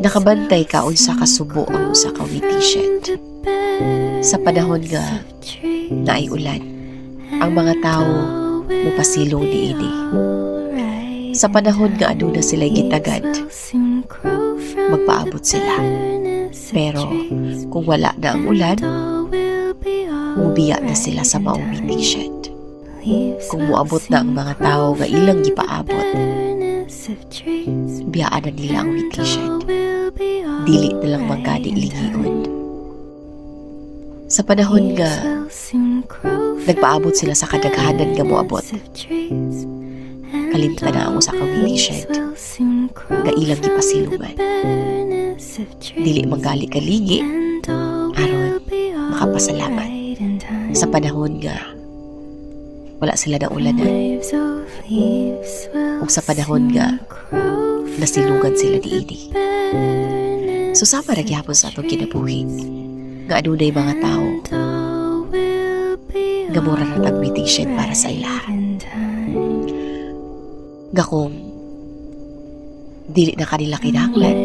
Nakabantay ka unsa ka subo ang usa ka witty shed. Sa panahon nga naay ulan, ang mga tao mupasilong niini. Sa panahon nga aduna sila'y gitagad, magpaabot sila. Pero kung wala na ang ulan, mubiya na sila sa maong witty shed. Kung muabot na ang mga tao nga ilang gipaabot, biyaan na nila ang witty shed. Dili na lang manggadi lihion. Sa panahon nga nagpaabot sila sa kadaghanan nga moabot, kalimtan na ang usa ka witty shed nga ilang gipasilungan. Dili manggali kaligi aron makapasalamat sa panahon nga wala sila na ulanan, o sa panahon nga nasilugan sila niini. So sama ra gyapon sa atong kinabuhi nga adunay mga tao nga mura na tag-witty shed para sa ilahan. Nga kung dili na kanila kinahanglan,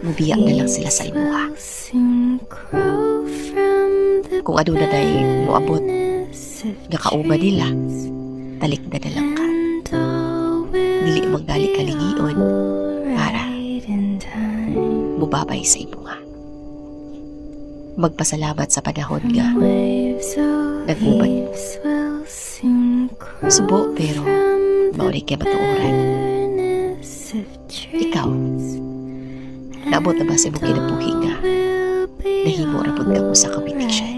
mubiya na lang sila sa imuha. Kung aduna na'y muabot nga kauma nila, talikda na lang ka. Dili manggali kalingion para mubabay sa imuha. Magpasalamat sa panahon nga nag-uban. Subo pero mauni kay matuoran. Ikaw, naabot na ba sa imong kinabuhi nga nahimo ra pud ka sa ka witty shed?